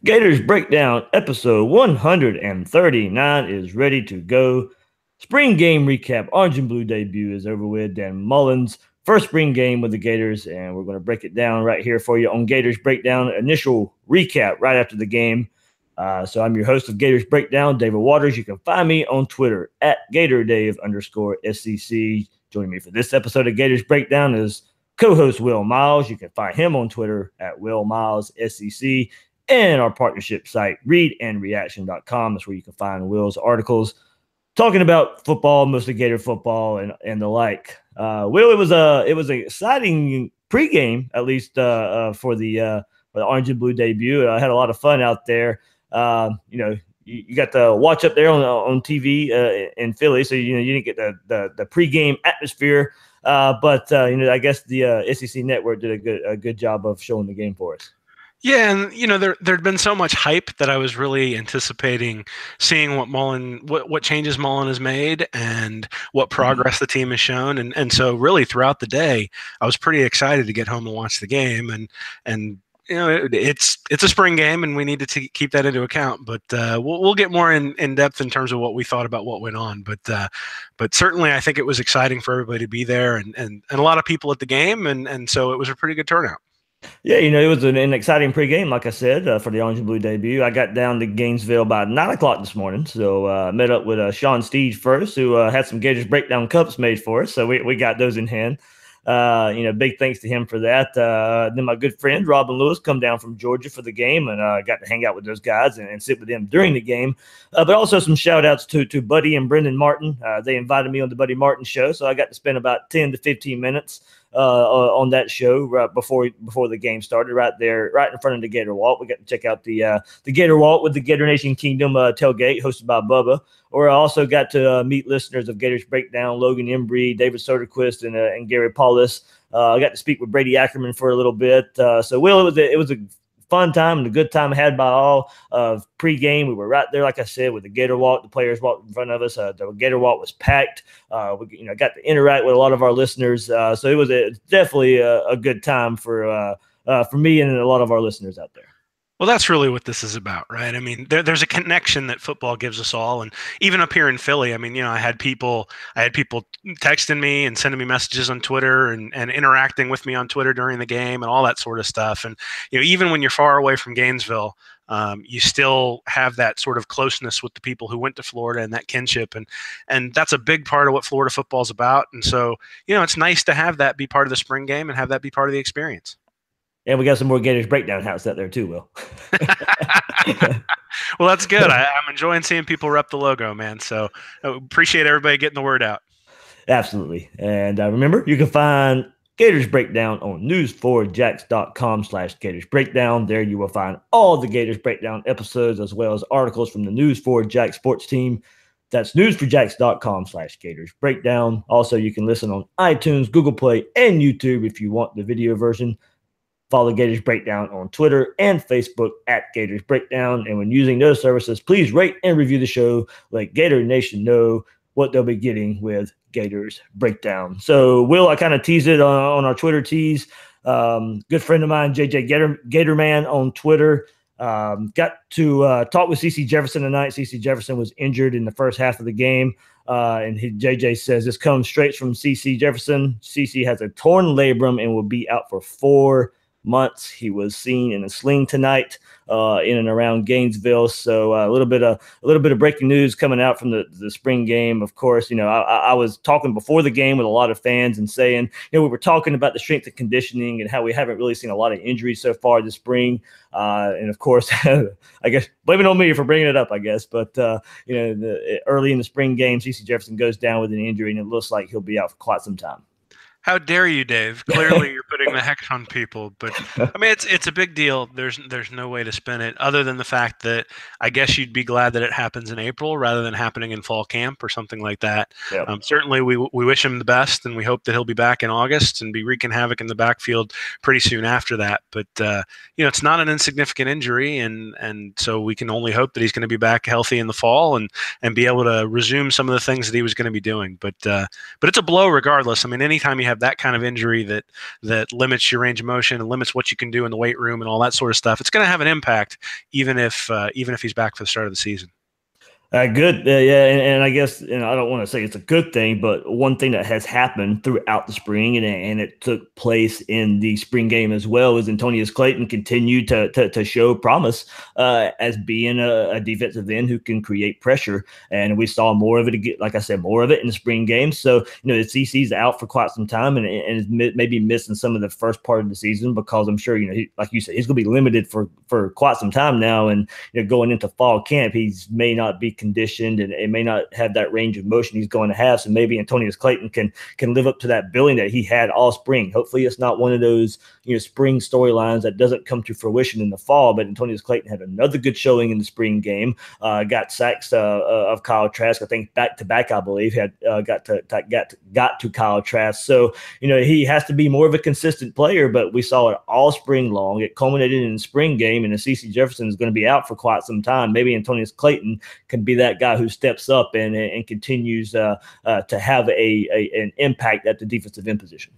Gators Breakdown episode 139 is ready to go. Spring game recap. Orange and Blue debut is over with. Dan Mullen's first spring game with the Gators, and we're going to break it down right here for you on Gators Breakdown. Initial recap right after the game. So I'm your host of Gators Breakdown, David Waters. You can find me on Twitter at GatorDave_SEC. Joining me for this episode of Gators Breakdown is co-host Will Miles. You can find him on Twitter at WillMilesSEC. And our partnership site, readandreaction.com. That's where you can find Will's articles talking about football, mostly Gator football and the like. Will, it was an exciting pregame, at least for the Orange and Blue debut. I had a lot of fun out there. You got to watch up there on TV in Philly, so you didn't get the pregame atmosphere. But I guess the SEC Network did a good job of showing the game for us. Yeah, and there'd been so much hype that I was really anticipating seeing what changes Mullen has made and what progress the team has shown, and so really throughout the day, I was pretty excited to get home and watch the game, and it's a spring game, and we need to keep that into account. But we'll get more in depth in terms of what we thought about what went on. But certainly, I think it was exciting for everybody to be there, and a lot of people at the game, and so it was a pretty good turnout. Yeah, it was an exciting pregame, like I said, for the Orange and Blue debut. I got down to Gainesville by 9 o'clock this morning, so met up with Sean Steege first, who had some Gators Breakdown cups made for us, so we got those in hand. Big thanks to him for that. Then my good friend Robin Lewis come down from Georgia for the game, and got to hang out with those guys and sit with them during the game. But also some shout outs to Buddy and Brendan Martin. They invited me on the Buddy Martin show, so I got to spend about 10 to 15 minutes on that show right before the game started, right there, right in front of the Gator Walk. We got to check out the Gator Walk with the Gator Nation Kingdom tailgate hosted by Bubba. Or I also got to meet listeners of Gators Breakdown, Logan Embry, David Soderquist, and Gary Paulus. I got to speak with Brady Ackerman for a little bit. So, Will, it was a fun time and a good time had by all. Pre-game, we were right there, like I said, with the Gator Walk. The players walked in front of us. The Gator Walk was packed. We got to interact with a lot of our listeners. So it was definitely a good time for me and a lot of our listeners out there. Well, that's really what this is about, right? I mean, there's a connection that football gives us all, and even up here in Philly, I mean, I had people texting me and sending me messages on Twitter and interacting with me on Twitter during the game and all that sort of stuff. And even when you're far away from Gainesville, you still have that sort of closeness with the people who went to Florida and that kinship, and that's a big part of what Florida football is about. And so, it's nice to have that be part of the spring game and have that be part of the experience. And we got some more Gators Breakdown house out there too, Will. Well, that's good. I'm enjoying seeing people rep the logo, man. So appreciate everybody getting the word out. Absolutely. And remember, you can find Gators Breakdown on news4jax.com/Gators Breakdown. There you will find all the Gators Breakdown episodes as well as articles from the News4Jax sports team. That's news4jax.com/Gators Breakdown. Also, you can listen on iTunes, Google Play, and YouTube if you want the video version. Follow Gators Breakdown on Twitter and Facebook at Gators Breakdown. And when using those services, please rate and review the show. Let Gator Nation know what they'll be getting with Gators Breakdown. So, Will, I kind of teased it on our Twitter tease. Good friend of mine, JJ Gatorman on Twitter, got to talk with CeCe Jefferson tonight. CeCe Jefferson was injured in the first half of the game. And JJ says this comes straight from CeCe Jefferson. CeCe has a torn labrum and will be out for 4 months. He was seen in a sling tonight in and around Gainesville. So a little bit of breaking news coming out from the spring game. Of course, I was talking before the game with a lot of fans and saying, we were talking about the strength and conditioning and how we haven't really seen a lot of injuries so far this spring. And of course, I guess blame it on me for bringing it up, I guess. But early in the spring game, CeCe Jefferson goes down with an injury, and it looks like he'll be out for quite some time. How dare you, Dave? Clearly, you're putting the hex on people. But I mean, it's a big deal. There's no way to spin it other than the fact that I guess you'd be glad that it happens in April rather than happening in fall camp or something like that. Yep. Certainly, we wish him the best, and we hope that he'll be back in August and be wreaking havoc in the backfield pretty soon after that. But it's not an insignificant injury, and so we can only hope that he's going to be back healthy in the fall and be able to resume some of the things that he was going to be doing. But it's a blow regardless. I mean, anytime you have have that kind of injury that limits your range of motion and limits what you can do in the weight room and all that sort of stuff, it's going to have an impact, even if he's back for the start of the season. Good. Yeah. And I guess, I don't want to say it's a good thing, but one thing that has happened throughout the spring and it took place in the spring game as well is Antonius Clayton continued to show promise as being a defensive end who can create pressure. And we saw more of it, like I said, more of it in the spring game. So, the CC's out for quite some time and is maybe missing some of the first part of the season because I'm sure, like you said, he's going to be limited for quite some time now. And, going into fall camp, he's may not be conditioned and it may not have that range of motion he's going to have. So maybe Antonius Clayton can live up to that billing that he had all spring. Hopefully it's not one of those, spring storylines that doesn't come to fruition in the fall, but Antonius Clayton had another good showing in the spring game, got sacks of Kyle Trask, I think back to back, I believe, had got to Kyle Trask. So, he has to be more of a consistent player, but we saw it all spring long. It culminated in the spring game, and CeCe Jefferson is going to be out for quite some time. Maybe Antonius Clayton can be that guy who steps up and continues to have an impact at the defensive end position.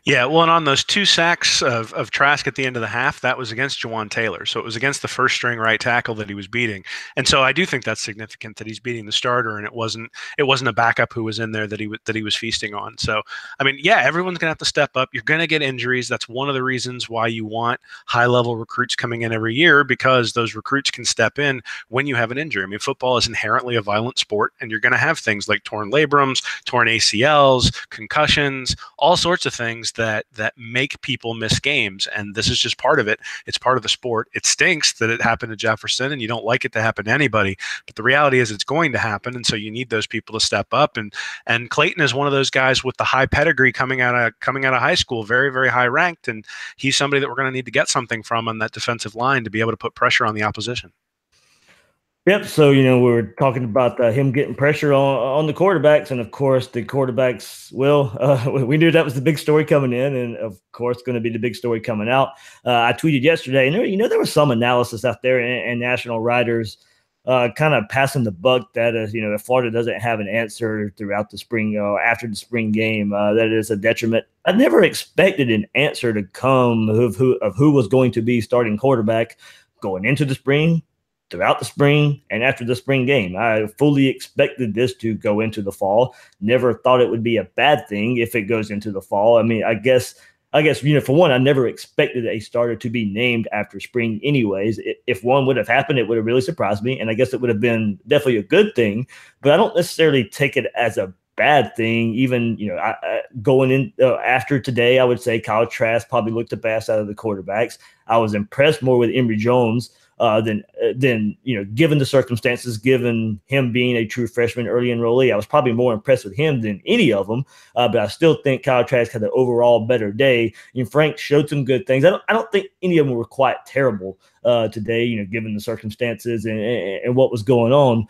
Yeah, well, and on those 2 sacks of Trask at the end of the half, that was against Jawan Taylor. So it was against the first string right tackle that he was beating. And so I do think that's significant that he's beating the starter and it wasn't a backup who was in there that he was feasting on. So, I mean, yeah, everyone's going to have to step up. You're going to get injuries. That's one of the reasons why you want high-level recruits coming in every year, because those recruits can step in when you have an injury. I mean, football is inherently a violent sport, and you're going to have things like torn labrums, torn ACLs, concussions, all sorts of things that make people miss games, and this is just part of it. It's part of the sport. It stinks that it happened to Jefferson, and you don't like it to happen to anybody, but the reality is it's going to happen, and so you need those people to step up. And Clayton is one of those guys with the high pedigree coming out of high school, very, very high ranked, and he's somebody that we're going to need to get something from on that defensive line to be able to put pressure on the opposition. Yep. So, we were talking about him getting pressure on the quarterbacks. And of course, the quarterbacks, we knew that was the big story coming in. And of course, going to be the big story coming out. I tweeted yesterday, and there was some analysis out there and national writers kind of passing the buck that, if Florida doesn't have an answer throughout the spring, after the spring game, that is a detriment. I never expected an answer to come of who was going to be starting quarterback going into the spring, throughout the spring, and after the spring game. I fully expected this to go into the fall. Never thought it would be a bad thing if it goes into the fall. I mean, I guess, for one, I never expected a starter to be named after spring anyways. If one would have happened, it would have really surprised me, and I guess it would have been definitely a good thing, but I don't necessarily take it as a bad thing. Even, going in after today, I would say Kyle Trask probably looked the best out of the quarterbacks. I was impressed more with Emory Jones than given the circumstances, given him being a true freshman early enrollee. I was probably more impressed with him than any of them, but I still think Kyle Trask had an overall better day. Frank showed some good things. I don't think any of them were quite terrible today, given the circumstances and what was going on.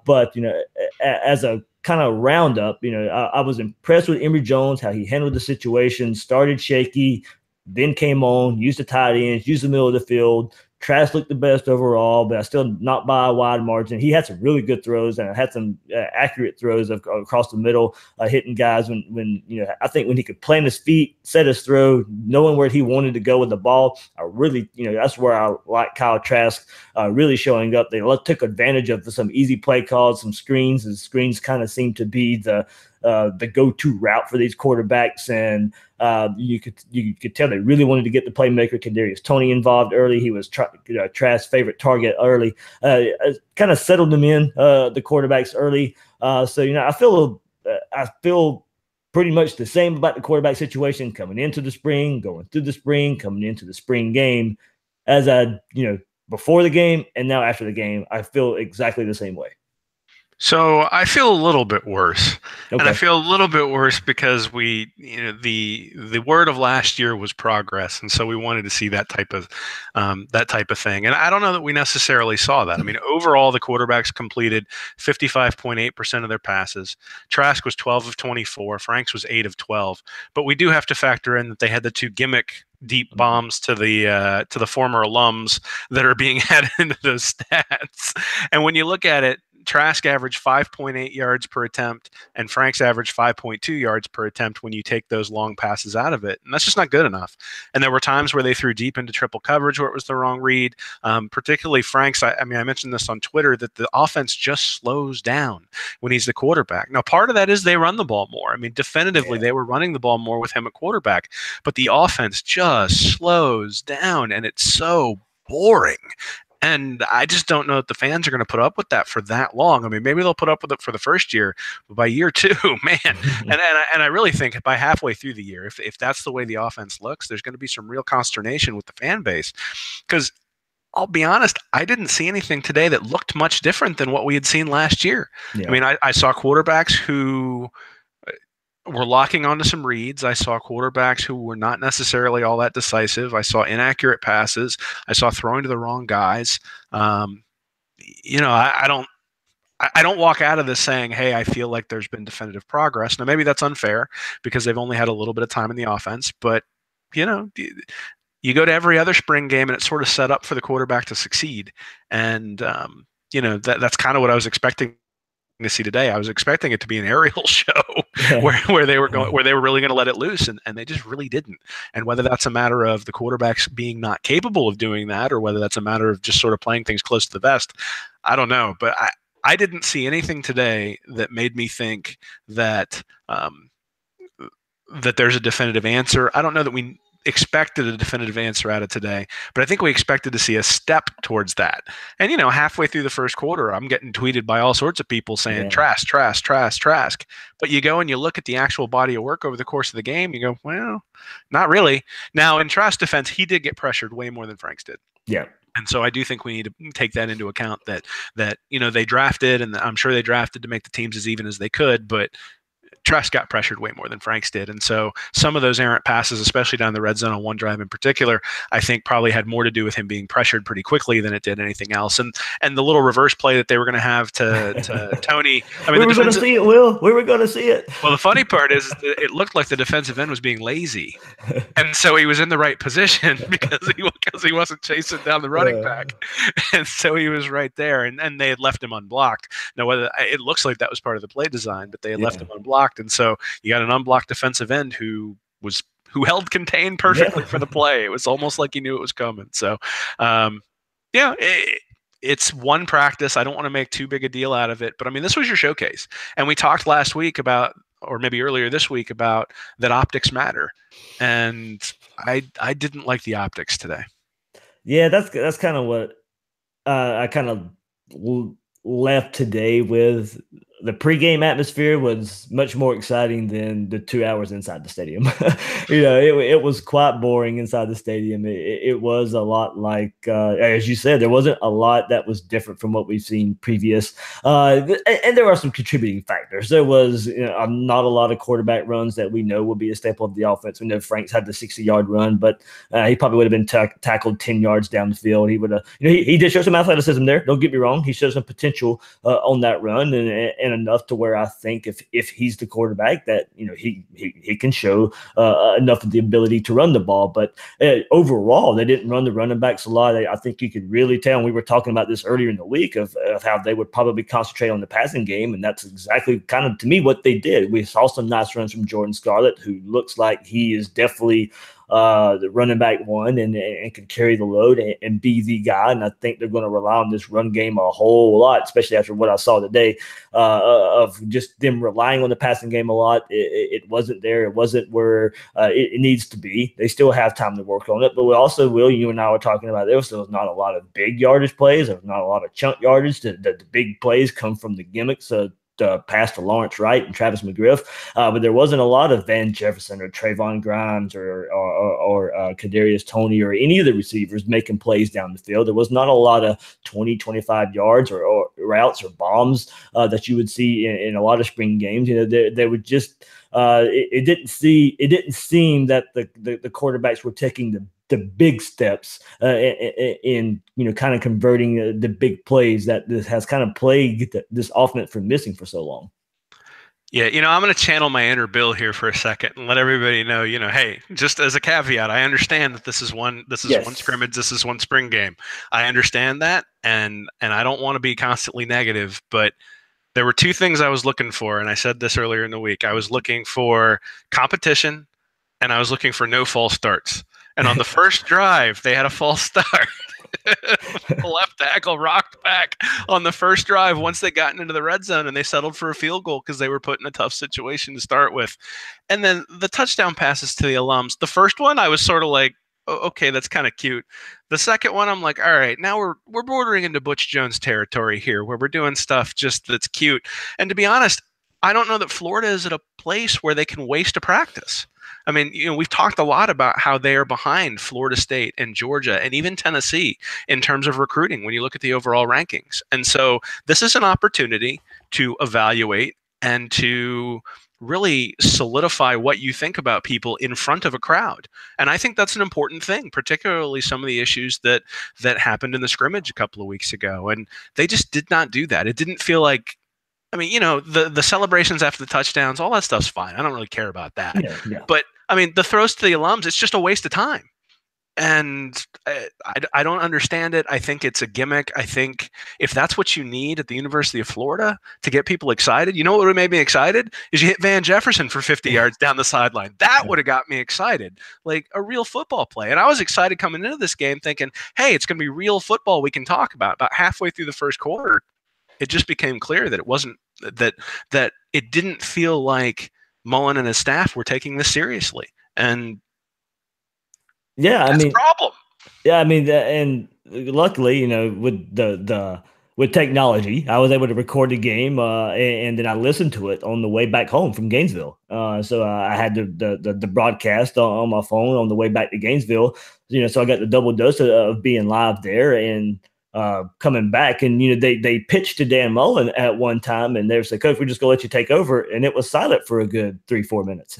But as a kind of roundup, I was impressed with Emory Jones, how he handled the situation, started shaky, then came on, used the tight ends, used the middle of the field. Trask looked the best overall, but I still not by a wide margin. He had some really good throws and had some accurate throws across the middle, hitting guys when I think when he could plant his feet, set his throw, knowing where he wanted to go with the ball. I really, that's where I like Kyle Trask really showing up. They took advantage of some easy play calls, some screens, and screens kind of seemed to be the go-to route for these quarterbacks, and you could tell they really wanted to get the playmaker Kadarius Toney involved early. He was Trask's favorite target early. Kind of settled them in the quarterbacks early. So I feel pretty much the same about the quarterback situation coming into the spring, going through the spring, coming into the spring game, as before the game and now after the game. I feel exactly the same way. So I feel a little bit worse, Okay. and I feel a little bit worse because the word of last year was progress, and so we wanted to see that type of thing. And I don't know that we necessarily saw that. I mean, overall, the quarterbacks completed 55.8% of their passes. Trask was 12 of 24. Franks was 8 of 12. But we do have to factor in that they had the 2 gimmick deep bombs to the former alums that are being added into those stats. And when you look at it, Trask averaged 5.8 yards per attempt, and Frank's averaged 5.2 yards per attempt when you take those long passes out of it. And that's just not good enough. And there were times where they threw deep into triple coverage where it was the wrong read. Particularly Frank's, I mentioned this on Twitter, that the offense just slows down when he's the quarterback. Now, part of that is they run the ball more. I mean, definitively, they were running the ball more with him at quarterback, but the offense just slows down, and it's so boring. And I just don't know that the fans are going to put up with that for that long. I mean, maybe they'll put up with it for the first year, but by year two, man, and I really think by halfway through the year, if that's the way the offense looks, there's going to be some real consternation with the fan base. Because I'll be honest, I didn't see anything today that looked much different than what we had seen last year. Yeah. I mean, I saw quarterbacks who were locking onto some reads. I saw quarterbacks who were not necessarily all that decisive. I saw inaccurate passes. I saw throwing to the wrong guys. I don't walk out of this saying, hey, I feel like there's been definitive progress. Now, maybe that's unfair because they've only had a little bit of time in the offense, but you go to every other spring game and it's sort of set up for the quarterback to succeed. And, that's kind of what I was expecting to see today. I was expecting it to be an aerial show where they were really going to let it loose, and they just really didn't. And whether that's a matter of the quarterbacks being not capable of doing that, or whether that's a matter of just sort of playing things close to the vest, I don't know. But I didn't see anything today that made me think that that there's a definitive answer. I don't know that we expected a definitive answer out of today, but I think we expected to see a step towards that. And, halfway through the first quarter, I'm getting tweeted by all sorts of people saying Trask. But you go and you look at the actual body of work over the course of the game, you go, well, not really. Now, in Trask's defense, he did get pressured way more than Franks did. Yeah. And so I do think we need to take that into account that they drafted, and I'm sure they drafted to make the teams as even as they could, but Trask got pressured way more than Franks did. And so some of those errant passes, especially down the red zone on one drive in particular, I think probably had more to do with him being pressured pretty quickly than it did anything else. And the little reverse play that they were going to have to Tony. I mean, we were going to see it, Will. We were going to see it. Well, the funny part is it looked like the defensive end was being lazy. And so he was in the right position because he wasn't chasing down the running back. And so he was right there. And they had left him unblocked. Now, whether it looks like that was part of the play design, but they had left him unblocked. And so you got an unblocked defensive end who held contained perfectly for the play. It was almost like he knew it was coming. So, it's one practice. I don't want to make too big a deal out of it, but I mean, this was your showcase. And we talked last week about, or maybe earlier this week, about that optics matter. And I didn't like the optics today. Yeah, that's kind of what I kind of left today with. The pregame atmosphere was much more exciting than the 2 hours inside the stadium. It was quite boring inside the stadium. It was a lot like, as you said, there wasn't a lot that was different from what we've seen previous. And there are some contributing factors. There was not a lot of quarterback runs that we know will be a staple of the offense. We know Franks had the 60-yard run, but he probably would have been tackled 10 yards down the field. He would have, he did show some athleticism there. Don't get me wrong. He showed some potential on that run, and enough to where I think if he's the quarterback that he can show enough of the ability to run the ball. But overall, they didn't run the running backs a lot. I think you could really tell, and we were talking about this earlier in the week, of how they would probably concentrate on the passing game, and that's exactly kind of, to me, what they did. We saw some nice runs from Jordan Scarlett, who looks like he is definitely the running back one and can carry the load and be the guy. And I think they're going to rely on this run game a whole lot, especially after what I saw today, of just them relying on the passing game a lot. It wasn't there. It wasn't where it needs to be. They still have time to work on it. But we also, Will, you and I were talking about, there was not a lot of big yardage plays. There was not a lot of chunk yardage. The big plays come from the gimmicks. Pass to Lawrence Wright and Travis McGriff, but there wasn't a lot of Van Jefferson or Trayvon Grimes or Kadarius Toney or any of the receivers making plays down the field. There was not a lot of 20, 25 yards or routes or bombs that you would see in a lot of spring games. They would just it didn't seem that the quarterbacks were taking the big steps in kind of converting the big plays that this has kind of plagued this offense from missing for so long. Yeah, I'm going to channel my inner Bill here for a second and let everybody know, hey, just as a caveat, I understand that this is one Yes. scrimmage, this is one spring game. I understand that, and I don't want to be constantly negative, but there were two things I was looking for, and I said this earlier in the week. I was looking for competition, and I was looking for no false starts. And on the first drive, they had a false start. The left tackle rocked back on the first drive once they got into the red zone, and they settled for a field goal because they were put in a tough situation to start with. And then the touchdown passes to the alums. The first one, I was sort of like, oh, okay, that's kind of cute. The second one, I'm like, all right, now we're bordering into Butch Jones territory here, where we're doing stuff just that's cute. And to be honest, I don't know that Florida is at a place where they can waste a practice. I mean, we've talked a lot about how they are behind Florida State and Georgia and even Tennessee in terms of recruiting when you look at the overall rankings. And so this is an opportunity to evaluate and to really solidify what you think about people in front of a crowd. And I think that's an important thing, particularly some of the issues that happened in the scrimmage a couple of weeks ago. And they just did not do that. It didn't feel like, I mean, the celebrations after the touchdowns, all that stuff's fine. I don't really care about that. Yeah, yeah. But I mean, the throws to the alums, it's just a waste of time. And I don't understand it. I think it's a gimmick. I think if that's what you need at the University of Florida to get people excited, you know what would have made me excited? Is you hit Van Jefferson for 50 yards down the sideline. That would have got me excited, like a real football play. And I was excited coming into this game thinking, hey, it's going to be real football we can talk about. About halfway through the first quarter, it just became clear that it wasn't, that it didn't feel like Mullen and his staff were taking this seriously. And yeah, that's a problem. Yeah, I mean, and luckily, with with technology, I was able to record the game, and then I listened to it on the way back home from Gainesville. So I had the broadcast on my phone on the way back to Gainesville. So I got the double dose of being live there and coming back. And they pitched to Dan Mullen at one time, and they were saying, "Coach, we're just gonna let you take over," and it was silent for a good 3-4 minutes.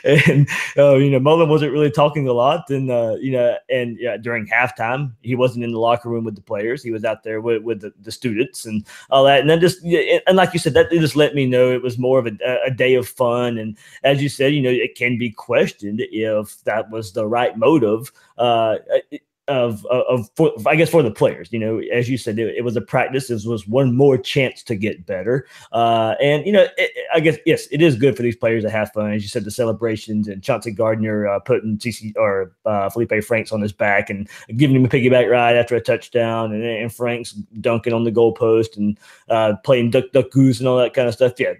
And Mullen wasn't really talking a lot, and during halftime he wasn't in the locker room with the players. He was out there with the students and all that. And then and like you said, that just let me know it was more of a day of fun. And as you said, it can be questioned if that was the right motive. I guess for the players, as you said, it was a practice. This was one more chance to get better. I guess, yes, it is good for these players to have fun. As you said, the celebrations and Chauncey Gardner putting Felipe Franks on his back and giving him a piggyback ride after a touchdown, and Franks dunking on the goalpost and playing duck, duck, goose and all that kind of stuff. Yeah,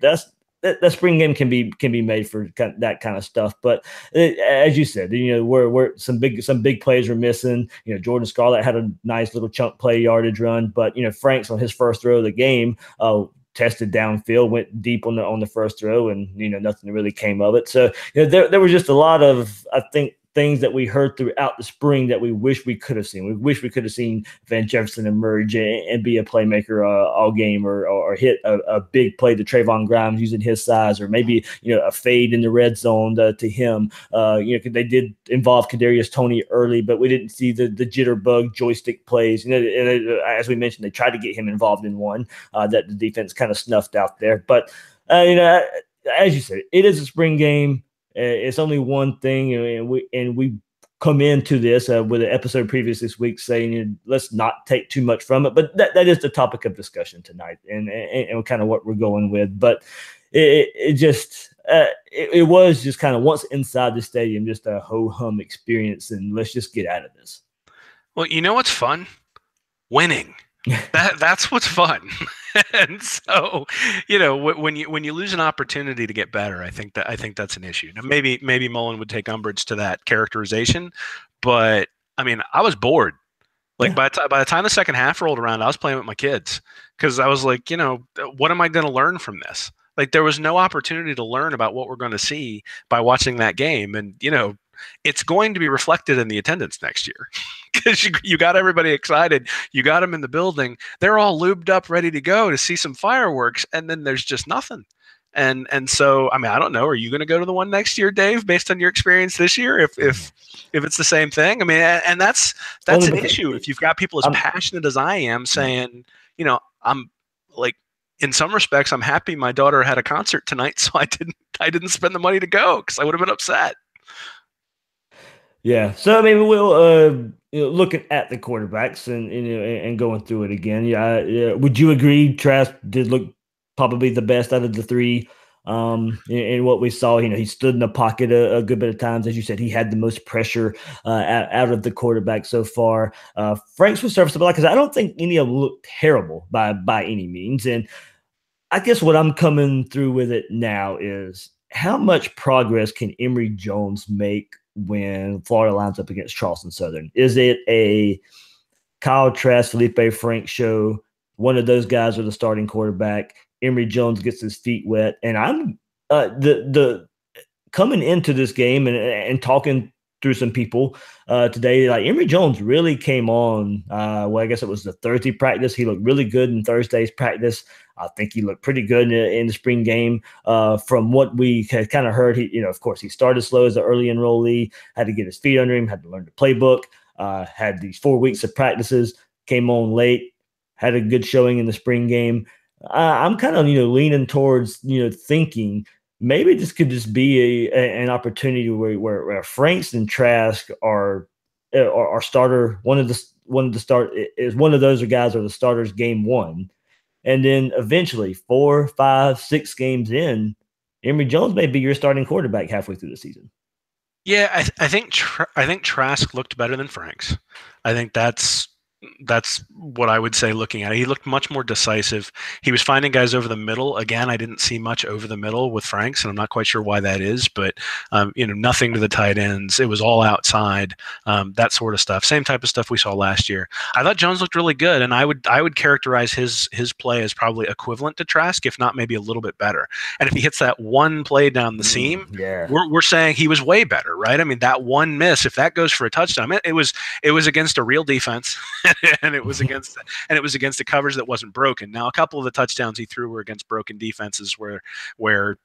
that spring game can be made for that kind of stuff. But as you said, we're some big plays were missing. Jordan Scarlett had a nice little chunk play yardage run, but Franks on his first throw of the game tested downfield, went deep on the first throw, and nothing really came of it. So there was just a lot of, I think, things that we heard throughout the spring that we wish we could have seen. We wish we could have seen Van Jefferson emerge and be a playmaker all game, or hit a big play to Trayvon Grimes using his size, or maybe a fade in the red zone to him. They did involve Kadarius Toney early, but we didn't see the jitterbug joystick plays. As we mentioned, they tried to get him involved in one that the defense kind of snuffed out there. But as you said, it is a spring game. It's only one thing, and we come into this with an episode previous this week saying let's not take too much from it. But that is the topic of discussion tonight, and kind of what we're going with. But it was just kind of, once inside the stadium, just a ho-hum experience, and let's just get out of this. Well, what's fun? Winning. That's what's fun. And so, when you lose an opportunity to get better, I think that's an issue. Now, maybe Mullen would take umbrage to that characterization, but I mean, I was bored. Like, by the time the second half rolled around, I was playing with my kids, because I was like, what am I going to learn from this? Like, there was no opportunity to learn about what we're going to see by watching that game. And it's going to be reflected in the attendance next year, because you got everybody excited. You got them in the building. They're all lubed up, ready to go to see some fireworks. And then there's just nothing. And so, I mean, I don't know. Are you going to go to the one next year, Dave, based on your experience this year? If it's the same thing, I mean, and that's an issue. If you've got people as passionate as I am saying, I'm like, in some respects, I'm happy my daughter had a concert tonight, so I didn't spend the money to go because I would have been upset. Yeah. So I mean, we'll looking at the quarterbacks and going through it again. Yeah, yeah. Would you agree Trask did look probably the best out of the three? In what we saw, he stood in the pocket a good bit of times. As you said, he had the most pressure out of the quarterback so far. Franks was serviceable because I don't think any of them looked terrible by any means. And I guess what I'm coming through with it now is how much progress can Emory Jones make when Florida lines up against Charleston Southern? Is it a Kyle Trask, Felipe Frank show? One of those guys are the starting quarterback. Emory Jones gets his feet wet, and I'm the coming into this game and talking through some people today. Like Emory Jones really came on. Well, I guess it was the Thursday practice. He looked really good in Thursday's practice. I think he looked pretty good in the spring game. From what we had kind of heard, of course, he started slow as an early enrollee, had to get his feet under him, had to learn the playbook, had these 4 weeks of practices, came on late, had a good showing in the spring game. I'm kind of, leaning towards, thinking maybe this could just be an opportunity where Franks and Trask are starter. One of the start is one of those guys are the starters game one. And then eventually 4, 5, 6 games in, Emory Jones may be your starting quarterback halfway through the season. Yeah, I think Trask looked better than Franks. I think that's what I would say looking at it. He looked much more decisive. He was finding guys over the middle. Again, I didn't see much over the middle with Franks, and I'm not quite sure why that is, but nothing to the tight ends. It was all outside, that sort of stuff. Same type of stuff we saw last year. I thought Jones looked really good, and I would characterize his play as probably equivalent to Trask, if not maybe a little bit better. And if he hits that one play down the seam, we're saying he was way better, right? I mean, that one miss, if that goes for a touchdown, it was against a real defense. and it was against the coverage that wasn't broken. Now, a couple of the touchdowns he threw were against broken defenses where the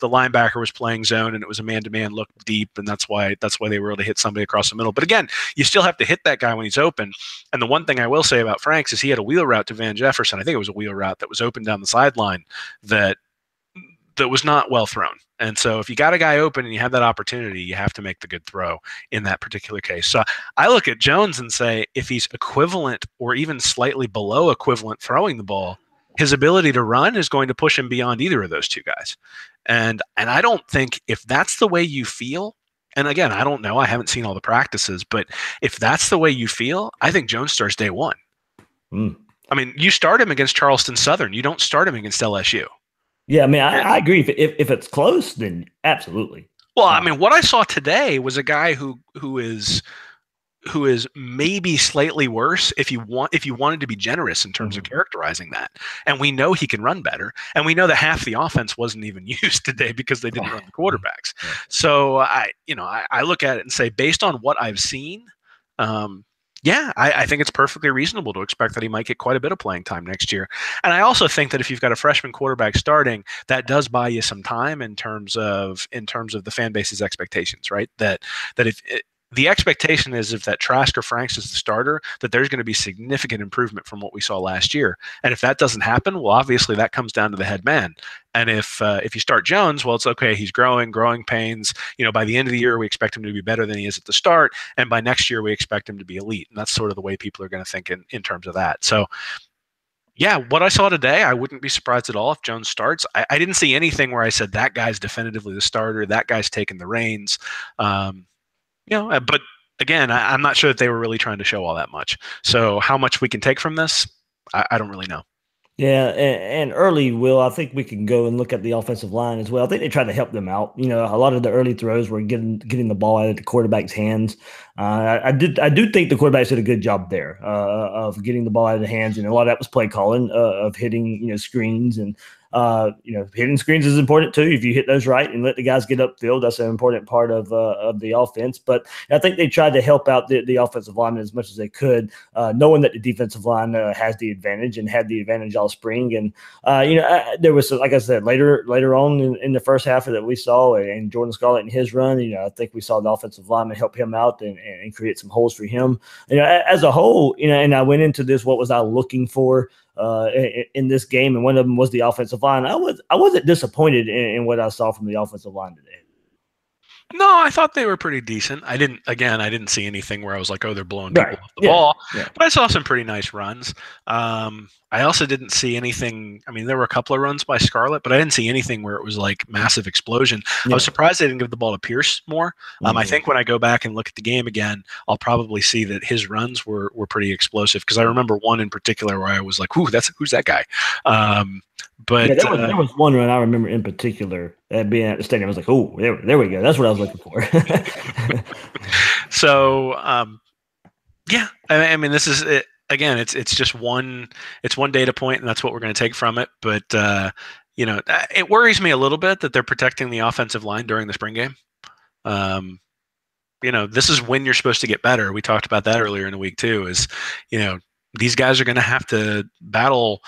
linebacker was playing zone and it was a man-to-man look deep, and that's why they were able to hit somebody across the middle. But again, you still have to hit that guy when he's open. And the one thing I will say about Franks is he had a wheel route to Van Jefferson. I think it was a wheel route that was open down the sideline that was not well thrown. And so if you got a guy open and you have that opportunity, you have to make the good throw in that particular case. So I look at Jones and say, if he's equivalent or even slightly below equivalent throwing the ball, his ability to run is going to push him beyond either of those two guys. And I don't think, if that's the way you feel, and again, I don't know, I haven't seen all the practices, but if that's the way you feel, I think Jones starts day one. I mean, you start him against Charleston Southern. You don't start him against LSU. Yeah, I mean, I agree. If it's close, then absolutely. Well, I mean, what I saw today was a guy who is maybe slightly worse if you wanted to be generous in terms of characterizing that. And we know he can run better, and we know that half the offense wasn't even used today because they didn't run the quarterbacks. So I look at it and say, based on what I've seen, I think it's perfectly reasonable to expect that he might get quite a bit of playing time next year. And I also think that if you've got a freshman quarterback starting, that does buy you some time in terms of the fan base's expectations, right? That if the expectation is, if that Trask or Franks is the starter, that there's going to be significant improvement from what we saw last year. And if that doesn't happen, well, obviously that comes down to the head man. And if you start Jones, well, it's okay. He's growing pains. By the end of the year, we expect him to be better than he is at the start. And by next year, we expect him to be elite. And that's sort of the way people are going to think in terms of that. So, yeah, what I saw today, I wouldn't be surprised at all if Jones starts. I didn't see anything where I said that guy's definitively the starter, that guy's taking the reins. But again, I'm not sure that they were really trying to show all that much. So how much we can take from this, I don't really know. Yeah, and early, Will, I think we can go and look at the offensive line as well. I think they tried to help them out. A lot of the early throws were getting the ball out of the quarterback's hands. I do think the quarterbacks did a good job there of getting the ball out of the hands, and a lot of that was play calling, of hitting screens, and hitting screens is important too. If you hit those right and let the guys get upfield, that's an important part of the offense. But I think they tried to help out the offensive lineman as much as they could, knowing that the defensive line has the advantage and had the advantage all spring. And there was, like I said, later on in the first half that we saw, and Jordan Scarlett in his run, I think we saw the offensive lineman help him out and create some holes for him. As a whole, and I went into this, what was I looking for in this game, and one of them was the offensive line. I wasn't disappointed in what I saw from the offensive line today. No, I thought they were pretty decent. I didn't see anything where I was like, oh, they're blowing people off the ball. Yeah. But I saw some pretty nice runs. I also didn't see anything. I mean, there were a couple of runs by Scarlett, but I didn't see anything where it was like massive explosion. Yeah. I was surprised they didn't give the ball to Pierce more. I think when I go back and look at the game again, I'll probably see that his runs were pretty explosive, because I remember one in particular where I was like, who's that guy? But yeah, there was one run I remember in particular being at the stadium. I was like, oh, there we go. That's what I was looking for. So, yeah, I mean, this is it. Again, it's just one data point, and that's what we're going to take from it. But it worries me a little bit that they're protecting the offensive line during the spring game. This is when you're supposed to get better. We talked about that earlier in the week too. Is these guys are going to have to battle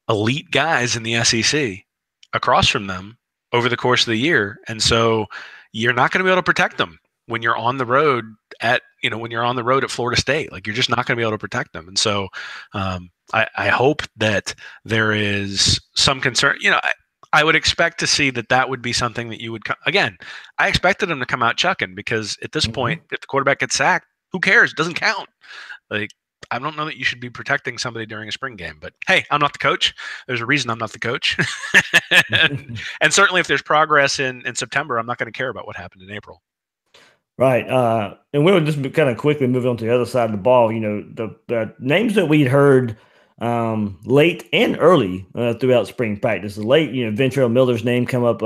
elite guys in the SEC across from them over the course of the year, and so you're not going to be able to protect them when you're on the road at Florida State. Like, you're just not going to be able to protect them. And so I hope that there is some concern. I would expect to see that would be something that you would again. I expected them to come out chucking, because at this point, if the quarterback gets sacked, who cares? It doesn't count. Like, I don't know that you should be protecting somebody during a spring game, but hey, I'm not the coach. There's a reason I'm not the coach. and certainly if there's progress in September, I'm not going to care about what happened in April. Right. And we'll just kind of quickly move on to the other side of the ball. The names that we'd heard late and early throughout spring practice. Late, Ventrell Miller's name come up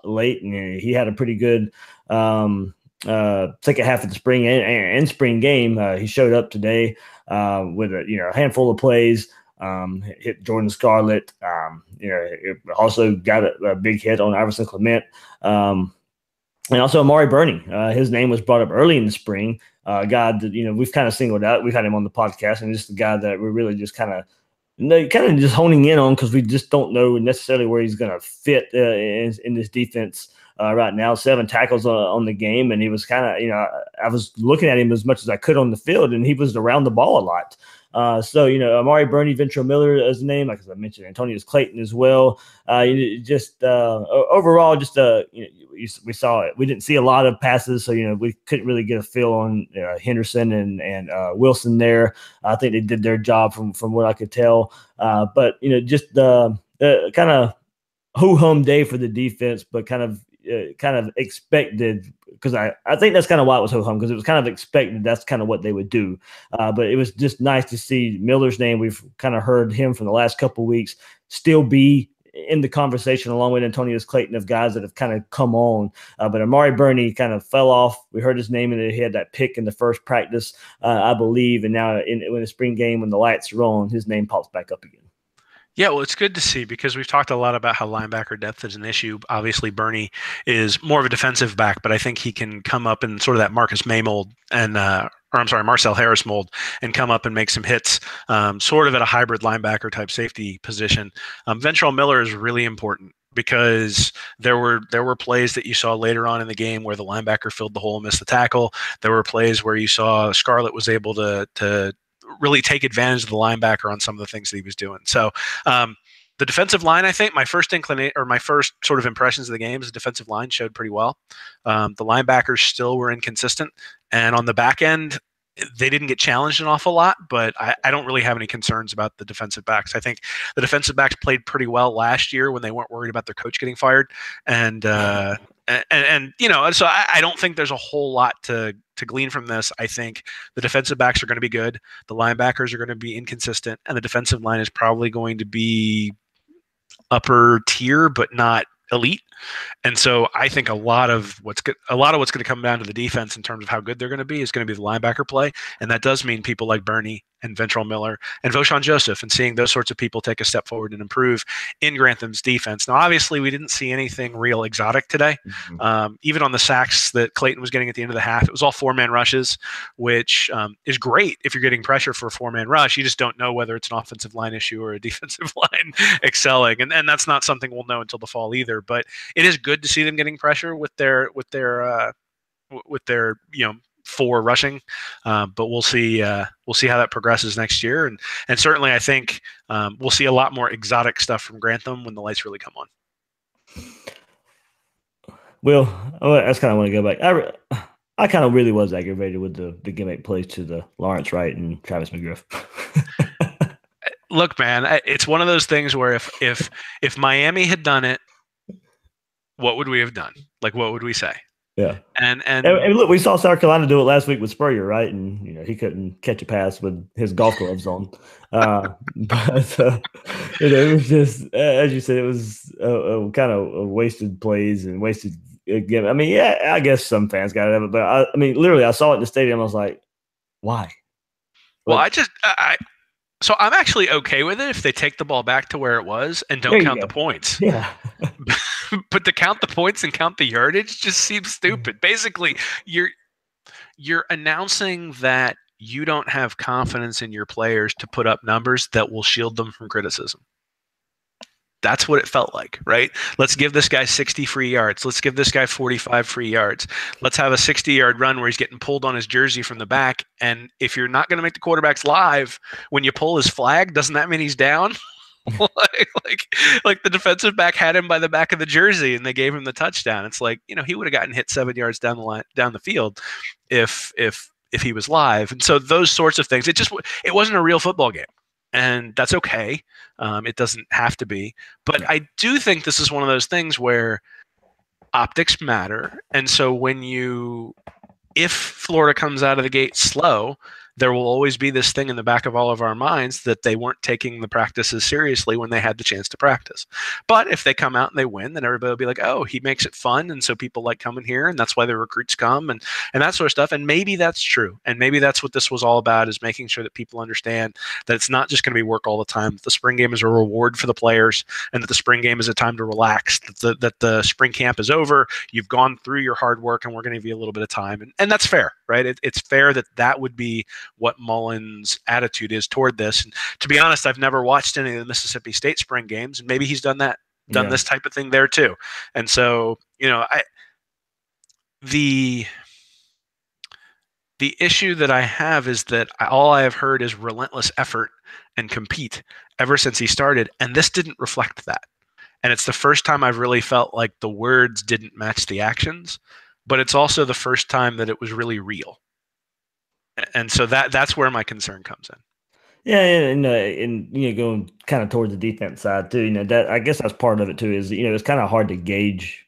late, and he had a pretty good second half of the spring and spring game. He showed up today with a handful of plays. Hit Jordan Scarlett. Also got a big hit on Iverson Clement. And also Amari Burney. His name was brought up early in the spring. A guy that we've kind of singled out. We've had him on the podcast, and just a guy that we're really just kind of just honing in on, because we just don't know necessarily where he's going to fit in this defense right now. 7 tackles on the game, and he was kind of I was looking at him as much as I could on the field, and he was around the ball a lot. So Amari Burney, Ventrell Miller as the name, like as I mentioned, Antonius Clayton as well. Overall, we saw it. We didn't see a lot of passes, so we couldn't really get a feel on Henderson and Wilson there. I think they did their job from what I could tell. But just kind of ho-hum day for the defense, but kind of expected, because I think that's kind of why it was ho-hum, because it was kind of expected that's kind of what they would do. But it was just nice to see Miller's name. We've kind of heard him from the last couple of weeks still be in the conversation, along with Antonius Clayton, of guys that have kind of come on. But Amari Burney kind of fell off. We heard his name, and he had that pick in the first practice, I believe. And now in the spring game, when the lights are on, his name pops back up again. Yeah, well, it's good to see, because we've talked a lot about how linebacker depth is an issue. Obviously, Burney is more of a defensive back, but I think he can come up in sort of that Marcus May mold and Marcel Harris mold, and come up and make some hits, sort of at a hybrid linebacker type safety position. Ventrell Miller is really important, because there were plays that you saw later on in the game where the linebacker filled the hole and missed the tackle. There were plays where you saw Scarlett was able to really take advantage of the linebacker on some of the things that he was doing. So the defensive line, I think my first sort of impressions of the game is the defensive line showed pretty well. The linebackers still were inconsistent, and on the back end, they didn't get challenged an awful lot, but I don't really have any concerns about the defensive backs. I think the defensive backs played pretty well last year when they weren't worried about their coach getting fired. And so I don't think there's a whole lot to glean from this. I think the defensive backs are going to be good. The linebackers are going to be inconsistent, and the defensive line is probably going to be upper tier, but not elite. And so I think a lot of what's going to come down to the defense in terms of how good they're going to be is going to be the linebacker play. And that does mean people like Burney and Ventrell Miller and Voshan Joseph, and seeing those sorts of people take a step forward and improve in Grantham's defense. Now, obviously, we didn't see anything real exotic today. Even on the sacks that Clayton was getting at the end of the half, it was all 4-man rushes, which is great if you're getting pressure for a 4-man rush. You just don't know whether it's an offensive line issue or a defensive line excelling. And that's not something we'll know until the fall either. But it is good to see them getting pressure with their 4 rushing, but we'll see how that progresses next year, and certainly I think we'll see a lot more exotic stuff from Grantham when the lights really come on. Well, I just kind of want to go back. I kind of really was aggravated with the gimmick plays to the Lawrence Wright and Travis McGriff. Look, man, it's one of those things where if Miami had done it, what would we have done? Like, what would we say? Yeah. And look, we saw South Carolina do it last week with Spurrier, right? And he couldn't catch a pass with his golf gloves on. But it was just, as you said, it was kind of a wasted plays and wasted game. I mean, yeah, I guess some fans got it, but I mean, literally, I saw it in the stadium. I was like, why? Well, so I'm actually okay with it if they take the ball back to where it was and don't count the points. Yeah. But to count the points and count the yardage just seems stupid. Basically, you're announcing that you don't have confidence in your players to put up numbers that will shield them from criticism. That's what it felt like, right? Let's give this guy 60 free yards. Let's give this guy 45 free yards. Let's have a 60-yard run where he's getting pulled on his jersey from the back. And if you're not going to make the quarterbacks live when you pull his flag, doesn't that mean he's down? like the defensive back had him by the back of the jersey and they gave him the touchdown. It's like, he would have gotten hit 7 yards down the field if he was live. And so those sorts of things, it wasn't a real football game. And that's okay. It doesn't have to be. But I do think this is one of those things where optics matter. And so if Florida comes out of the gate slow, there will always be this thing in the back of all of our minds that they weren't taking the practices seriously when they had the chance to practice. But if they come out and they win, then everybody will be like, oh, he makes it fun. And so people like coming here, and that's why the recruits come and that sort of stuff. And maybe that's true. And maybe that's what this was all about, is making sure that people understand that it's not just going to be work all the time, that the spring game is a reward for the players, and that the spring game is a time to relax, that the spring camp is over. You've gone through your hard work, and we're going to give you a little bit of time. And that's fair, right? It's fair that would be what Mullen's attitude is toward this. And to be honest, I've never watched any of the Mississippi State spring games, and maybe he's done this type of thing there too. And so, the issue that I have is that all I have heard is relentless effort and compete ever since he started, and this didn't reflect that. And it's the first time I've really felt like the words didn't match the actions, but it's also the first time that it was really real. And so that's where my concern comes in. Yeah, and going kind of towards the defense side too. That, I guess that's part of it too. Is it's kind of hard to gauge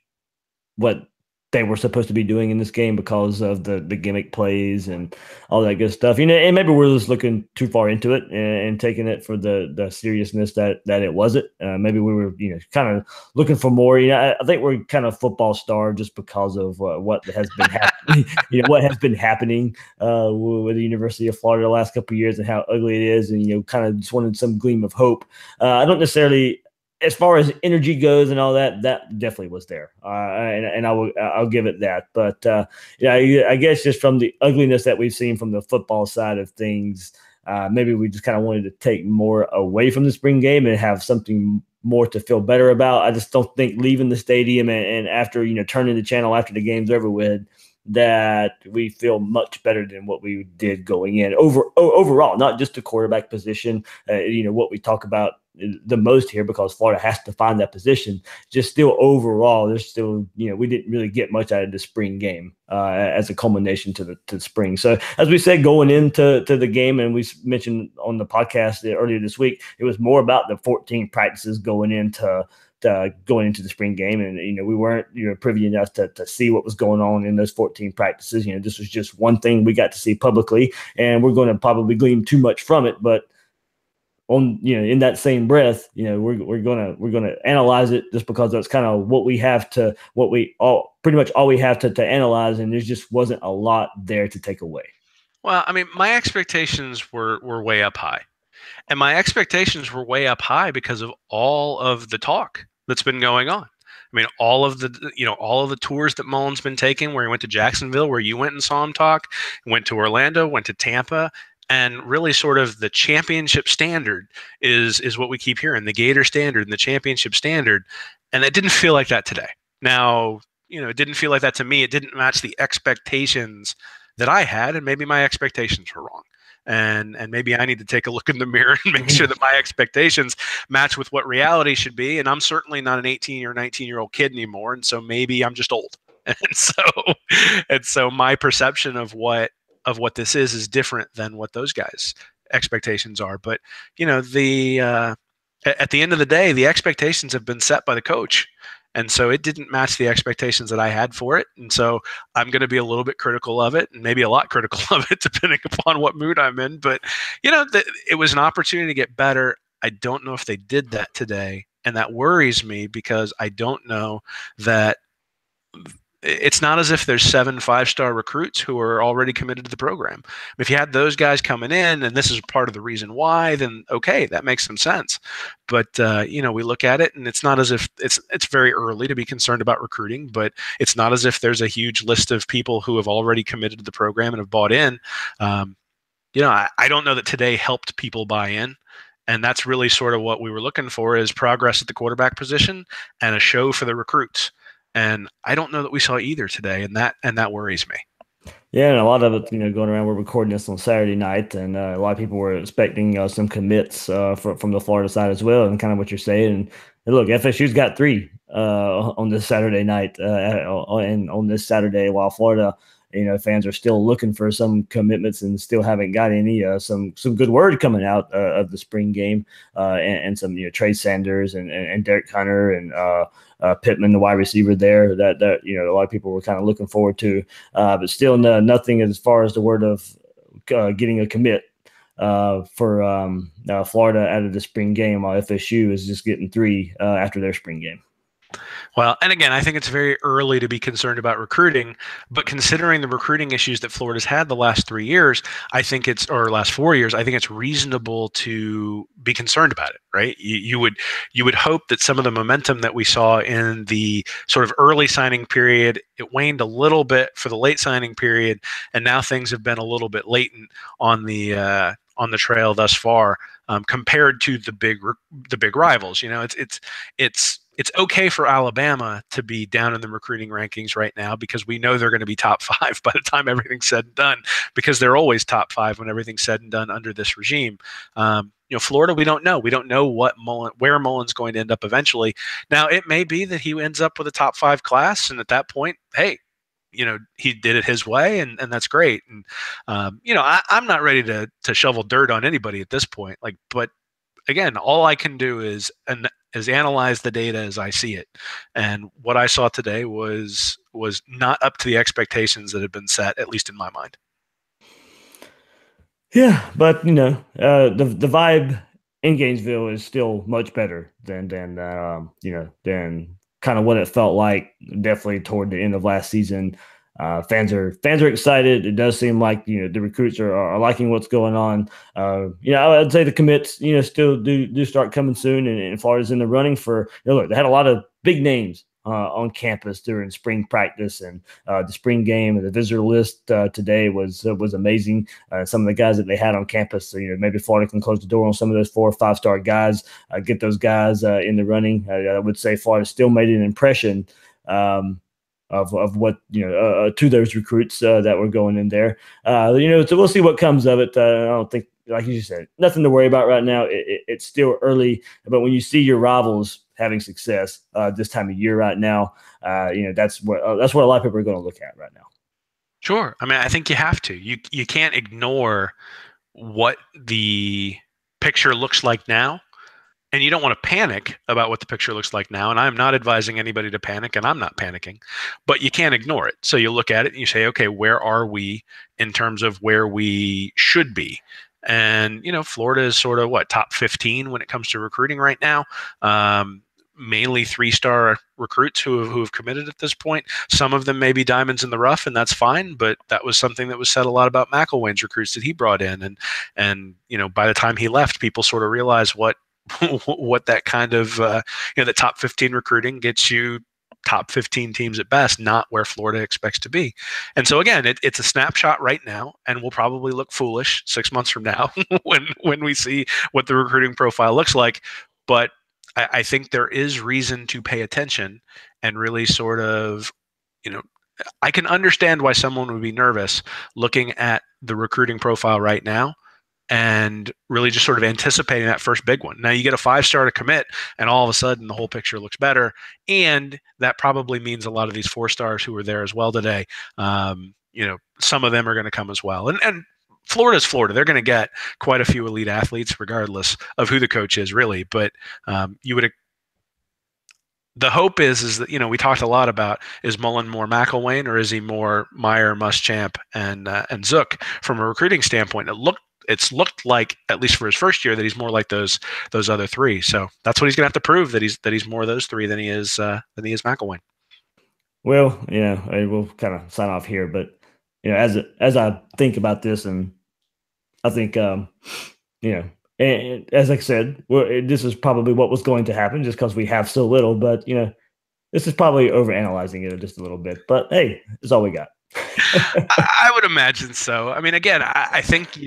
what they were supposed to be doing in this game because of the gimmick plays and all that good stuff. And maybe we're just looking too far into it and taking it for the seriousness that it wasn't. Maybe we were kind of looking for more. I think we're kind of football starved just because of what has been happening. What has been happening with the University of Florida the last couple of years and how ugly it is, and kind of just wanted some gleam of hope. I don't necessarily. As far as energy goes and all that definitely was there, and I'll give it that. But I guess just from the ugliness that we've seen from the football side of things, maybe we just kind of wanted to take more away from the spring game and have something more to feel better about. I just don't think leaving the stadium and after turning the channel after the game's over with, that we feel much better than what we did going in overall, not just the quarterback position. What we talk about the most here, because Florida has to find that position. Just still overall, there's still we didn't really get much out of the spring game as a culmination to the spring. So as we said going into the game, and we mentioned on the podcast earlier this week, it was more about the 14 practices going into the spring game, and we weren't privy enough to see what was going on in those 14 practices. This was just one thing we got to see publicly, and we're going to probably glean too much from it, but on in that same breath, we're gonna analyze it just because that's kind of pretty much all we have to analyze, and there just wasn't a lot there to take away. Well, I mean, my expectations were way up high, and my expectations were way up high because of all of the talk that's been going on. I mean, all of the tours that Mullen's been taking, where he went to Jacksonville, where you went and saw him talk, went to Orlando, went to Tampa. And really sort of the championship standard is what we keep hearing, the Gator standard and the championship standard. And it didn't feel like that today. Now, it didn't feel like that to me. It didn't match the expectations that I had, and maybe my expectations were wrong. And maybe I need to take a look in the mirror and make sure that my expectations match with what reality should be. And I'm certainly not an 18 or 19-year-old kid anymore, and so maybe I'm just old. And so my perception of what this is different than what those guys' expectations are. But the at the end of the day, the expectations have been set by the coach. And so it didn't match the expectations that I had for it. And so I'm going to be a little bit critical of it, and maybe a lot critical of it, depending upon what mood I'm in. But, it was an opportunity to get better. I don't know if they did that today. And that worries me because I don't know that it's not as if there's 7 5-star recruits who are already committed to the program. If you had those guys coming in, and this is part of the reason why, then okay, that makes some sense. But we look at it, and it's not as if it's very early to be concerned about recruiting. But it's not as if there's a huge list of people who have already committed to the program and have bought in. I don't know that today helped people buy in. And that's really sort of what we were looking for, is progress at the quarterback position and a show for the recruits. And I don't know that we saw either today, and that worries me. Yeah, and a lot of it, going around. We're recording this on Saturday night, and a lot of people were expecting some commits from the Florida side as well, and kind of what you're saying. And look, FSU's got 3 on this Saturday night, and on this Saturday, while Florida, fans are still looking for some commitments and still haven't got any. Some good word coming out of the spring game, and some Trey Sanders and Derek Hunter and Pittman, the wide receiver there, that a lot of people were kind of looking forward to, but still nothing as far as the word of getting a commit for Florida out of the spring game, while FSU is just getting 3 after their spring game. Well, and again, I think it's very early to be concerned about recruiting, but considering the recruiting issues that Florida's had the last 3 years, or last 4 years, I think it's reasonable to be concerned about it, right? You would hope that some of the momentum that we saw in the sort of early signing period, it waned a little bit for the late signing period, and now things have been a little bit latent on the trail thus far, compared to the big rivals. It's okay for Alabama to be down in the recruiting rankings right now, because we know they're going to be top 5 by the time everything's said and done, because they're always top 5 when everything's said and done under this regime. Florida, we don't know. We don't know where Mullen's going to end up eventually. Now, it may be that he ends up with a top 5 class, and at that point, hey, he did it his way, and that's great. And I'm not ready to shovel dirt on anybody at this point. But again, all I can do is analyze the data as I see it. And what I saw today was not up to the expectations that had been set, at least in my mind. Yeah, but the vibe in Gainesville is still much better than kind of what it felt like definitely toward the end of last season. Fans are excited. It does seem like the recruits are liking what's going on. I'd say the commits still do start coming soon, and Florida's in the running for. Look, they had a lot of big names on campus during spring practice, and the spring game and the visitor list today was amazing. Some of the guys that they had on campus, maybe Florida can close the door on some of those 4 or 5-star guys, get those guys in the running. I would say Florida still made an impression of what to those recruits that were going in there. So we'll see what comes of it. I don't think, like you said, nothing to worry about right now. It's still early, but when you see your rivals having success this time of year right now, that's what a lot of people are going to look at right now. Sure. I mean, I think you have to. You can't ignore what the picture looks like now. And you don't want to panic about what the picture looks like now. And I'm not advising anybody to panic, and I'm not panicking, but you can't ignore it. So you look at it and you say, okay, where are we in terms of where we should be? And, Florida is sort of top 15 when it comes to recruiting right now. Mainly 3-star recruits who have committed at this point. Some of them may be diamonds in the rough, and that's fine. But that was something that was said a lot about McElwain's recruits that he brought in. And by the time he left, people sort of realized what that kind of the top 15 recruiting gets you top 15 teams at best, not where Florida expects to be. And so again, it's a snapshot right now, and we'll probably look foolish 6 months from now when we see what the recruiting profile looks like. But I think there is reason to pay attention and really sort of I can understand why someone would be nervous looking at the recruiting profile right now and really just sort of anticipating that first big one. Now you get a 5-star to commit, and all of a sudden the whole picture looks better. And that probably means a lot of these 4-stars who were there as well today, some of them are going to come as well. And Florida's Florida. They're going to get quite a few elite athletes, regardless of who the coach is, really. But the hope is that, we talked a lot about, is Mullen more McElwain or is he more Meyer, Muschamp, and Zook from a recruiting standpoint? It's looked like, at least for his first year, that he's more like those other three. So that's what he's going to have to prove, that he's more of those three than he is McElwain. Well, we'll kind of sign off here, but as I think about this, and I think and as I said, this is probably what was going to happen just because we have so little. But this is probably overanalyzing it just a little bit. But hey, it's all we got. I would imagine so. I mean, again, I think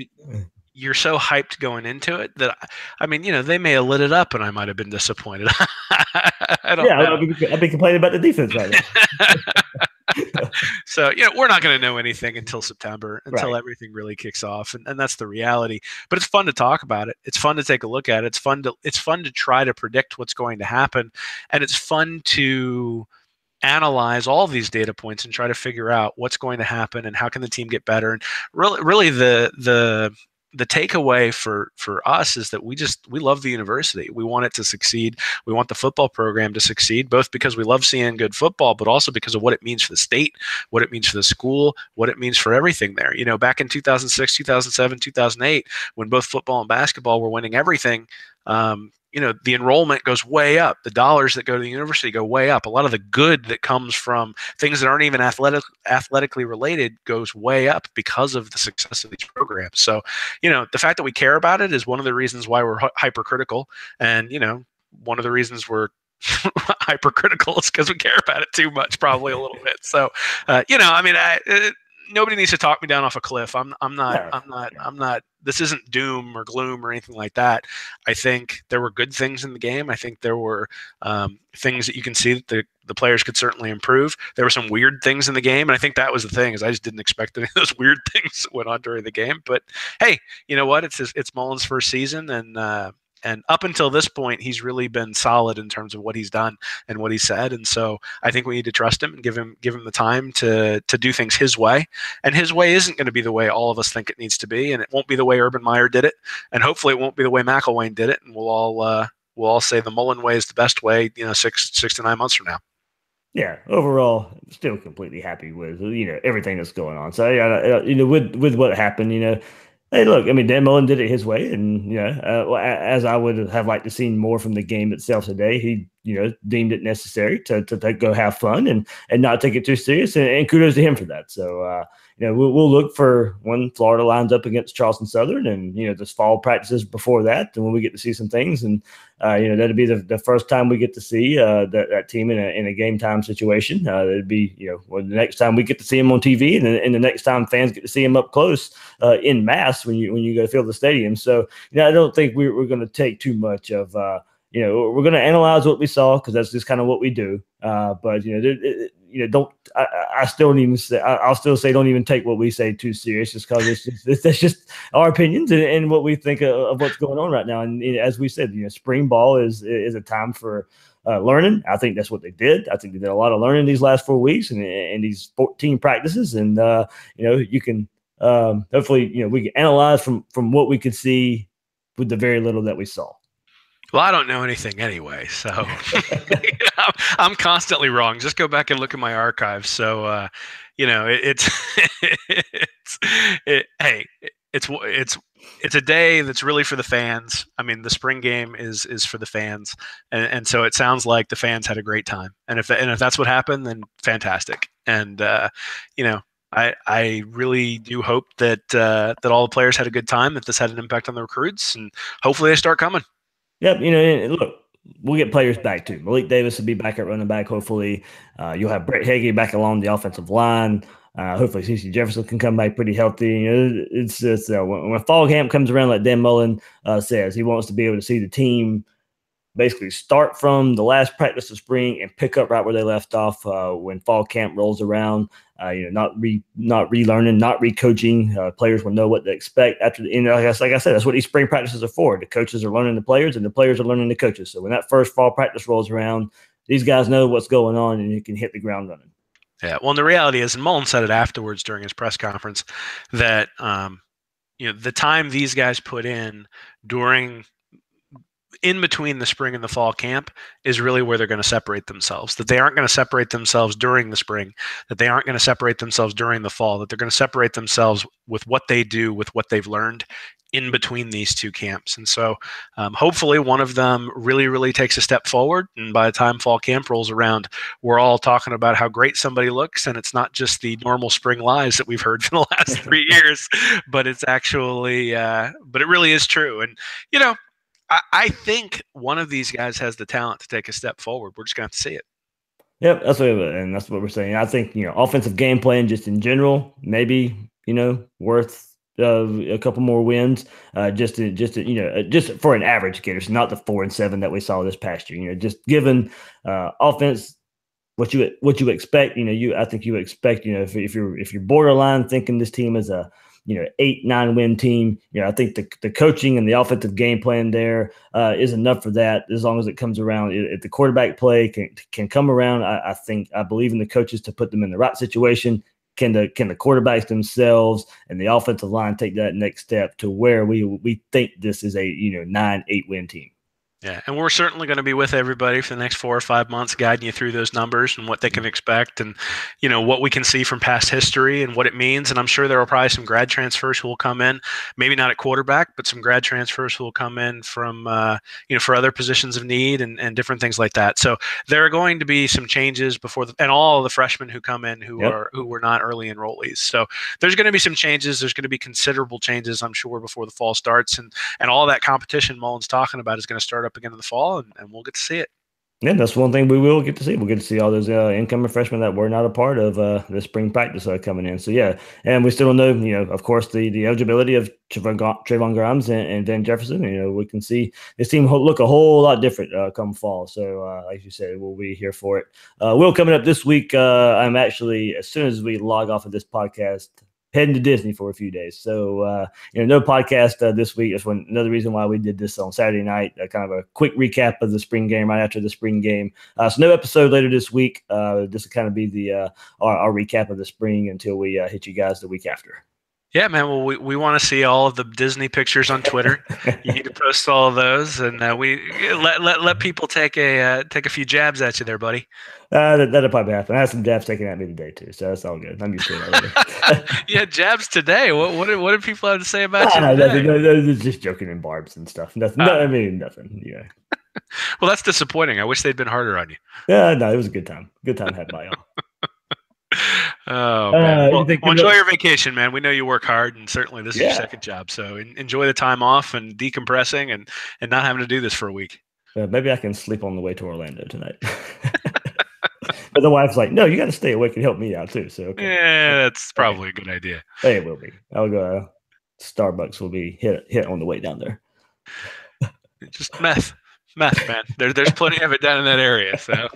you're so hyped going into it that, they may have lit it up and I might have been disappointed. I don't know. I've been complaining about the defense right now. So, we're not going to know anything until September, until everything really kicks off. And that's the reality. But it's fun to talk about it. It's fun to take a look at it. It's fun to try to predict what's going to happen. And it's fun to analyze all of these data points and try to figure out what's going to happen and how can the team get better. And really the takeaway for us is that we love the university. We want it to succeed. We want the football program to succeed, both because we love seeing good football, but also because of what it means for the state, what it means for the school, what it means for everything there. Back in 2006, 2007, 2008, when both football and basketball were winning everything, the enrollment goes way up. The dollars that go to the university go way up. A lot of the good that comes from things that aren't even athletically related goes way up because of the success of these programs. So, the fact that we care about it is one of the reasons why we're hypercritical. And, one of the reasons we're hypercritical is because we care about it too much, probably a little bit. So, nobody needs to talk me down off a cliff. I'm not. This isn't doom or gloom or anything like that. I think there were good things in the game. I think there were things that you can see that the players could certainly improve. There were some weird things in the game, and I think that was the thing, is I just didn't expect any of those weird things that went on during the game. But hey, you know what? It's Mullen's first season, and up until this point, he's really been solid in terms of what he's done and what he said. And so I think we need to trust him and give him the time to do things his way. And his way isn't going to be the way all of us think it needs to be. And it won't be the way Urban Meyer did it. And hopefully it won't be the way McElwain did it. And we'll all say the Mullen way is the best way, 6 to 9 months from now. Yeah, overall, still completely happy with, everything that's going on. So, with what happened, hey, look, Dan Mullen did it his way, and as I would have liked to seen more from the game itself today, he deemed it necessary to go have fun and not take it too serious, and kudos to him for that. So we'll look for when Florida lines up against Charleston Southern, and this fall practices before that, and when we get to see some things, and that'll be the first time we get to see that team in a game time situation. It'd be the next time we get to see them on TV, and the next time fans get to see them up close in mass when you go fill the stadium. So I don't think we're going to take too much of. We're going to analyze what we saw, because that's just kind of what we do. But don't. I still don't even say. I'll still say don't even take what we say too serious, just because that's just our opinions and what we think of what's going on right now. And as we said, spring ball is a time for learning. I think that's what they did. I think they did a lot of learning these last 4 weeks and these 14 practices. And you can hopefully we can analyze from what we could see with the very little that we saw. Well, I don't know anything anyway, so I'm constantly wrong. Just go back and look at my archives. So, it's a day that's really for the fans. The spring game is for the fans, and so it sounds like the fans had a great time. And if that's what happened, then fantastic. And I really do hope that all the players had a good time, that this had an impact on the recruits, and hopefully they start coming. Yep, look, we'll get players back too. Malik Davis will be back at running back, hopefully. You'll have Brett Hagee back along the offensive line. Hopefully CeCe Jefferson can come back pretty healthy. It's just when fall camp comes around, like Dan Mullen says, he wants to be able to see the team basically start from the last practice of spring and pick up right where they left off when fall camp rolls around. Not relearning, not recoaching. Players will know what to expect after the end. Like I said, that's what these spring practices are for. The coaches are learning the players, and the players are learning the coaches. So when that first fall practice rolls around, these guys know what's going on, and you can hit the ground running. Yeah. Well, and the reality is, and Mullen said it afterwards during his press conference, that the time these guys put in between the spring and the fall camp is really where they're going to separate themselves. That they aren't going to separate themselves during the spring, that they aren't going to separate themselves during the fall, that they're going to separate themselves with what they do, with what they've learned in between these two camps. And so hopefully one of them really, really takes a step forward. And by the time fall camp rolls around, we're all talking about how great somebody looks. And it's not just the normal spring lies that we've heard for the last 3 years, but it's actually, but it really is true. And, I think one of these guys has the talent to take a step forward. We're just going to have to see it. Yep, that's what we're saying. I think offensive game plan just in general, maybe worth a couple more wins, just for an average Gators, not the 4-7 that we saw this past year. Just given offense what you expect. I think you expect if you're borderline thinking this team is a 8-9 win team. I think the coaching and the offensive game plan there is enough for that, as long as it comes around. If the quarterback play can come around, I believe in the coaches to put them in the right situation. Can the quarterbacks themselves and the offensive line take that next step to where we think this is a 9-8 win team? Yeah, and we're certainly going to be with everybody for the next 4 or 5 months, guiding you through those numbers and what they can expect, and what we can see from past history and what it means. And I'm sure there are probably some grad transfers who will come in, maybe not at quarterback, but some grad transfers who will come in from for other positions of need and different things like that. So there are going to be some changes and all of the freshmen who come in who were not early enrollees. So there's going to be some changes. There's going to be considerable changes, I'm sure, before the fall starts, and all that competition Mullen's talking about is going to start up again in the fall, and we'll get to see it. Yeah, that's one thing we will get to see. We'll get to see all those incoming freshmen that were not a part of the spring practice coming in. So, yeah, and we still don't know, of course, the eligibility of Trayvon Grimes and Van Jefferson. We can see this team look a whole lot different come fall. So, like you said, we'll be here for it. Will, coming up this week, I'm actually, as soon as we log off of this podcast, heading to Disney for a few days. So, no podcast this week. That's another reason why we did this on Saturday night, kind of a quick recap of the spring game right after the spring game. So no episode later this week. This will kind of be our recap of the spring until we hit you guys the week after. Yeah, man. Well, we want to see all of the Disney pictures on Twitter. You need to post all of those, and we let people take a few jabs at you there, buddy. That'll probably happen. I had some jabs taken at me today too, so that's all good. I'm used to it already. Yeah, jabs today. What did people have to say about you today? They're just joking and barbs and stuff. Nothing. Nothing. Yeah. Well, that's disappointing. I wish they'd been harder on you. Yeah, no, it was a good time. Good time had by y'all. Oh, man. Well, enjoy your vacation, man. We know you work hard, and certainly this is your second job. So enjoy the time off and decompressing and not having to do this for a week. Maybe I can sleep on the way to Orlando tonight. But the wife's like, no, you got to stay awake and help me out too. So okay. Yeah, that's probably a good idea. Hey, it will be. I'll go. Starbucks will be hit on the way down there. Just meth, man. There's plenty of it down in that area. So,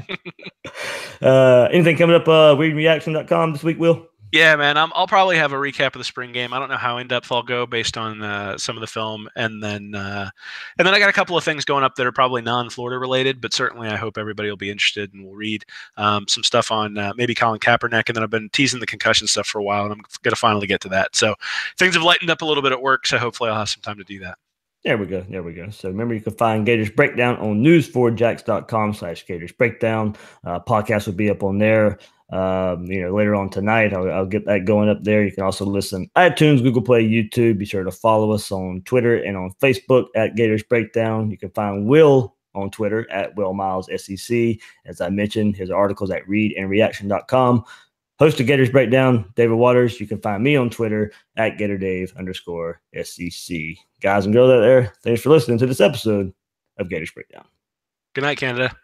anything coming up? Readreaction.com this week, Will? Yeah, man. I'll probably have a recap of the spring game. I don't know how in depth I'll go based on some of the film, and then I got a couple of things going up that are probably non-Florida related, but certainly I hope everybody will be interested, and we'll read some stuff on maybe Colin Kaepernick, and then I've been teasing the concussion stuff for a while, and I'm going to finally get to that. So things have lightened up a little bit at work, so hopefully I'll have some time to do that. There we go. So remember, you can find Gators Breakdown on news4jax.com/Gators Breakdown. Podcast will be up on there. Later on tonight, I'll get that going up there. You can also listen iTunes, Google Play, YouTube. Be sure to follow us on Twitter and on Facebook at Gators Breakdown. You can find Will on Twitter at Will Miles SEC. As I mentioned, his articles at readandreaction.com. Host of Gators Breakdown, David Waters. You can find me on Twitter at GatorDave_SEC. Guys and girls out there, thanks for listening to this episode of Gators Breakdown. Good night, Canada.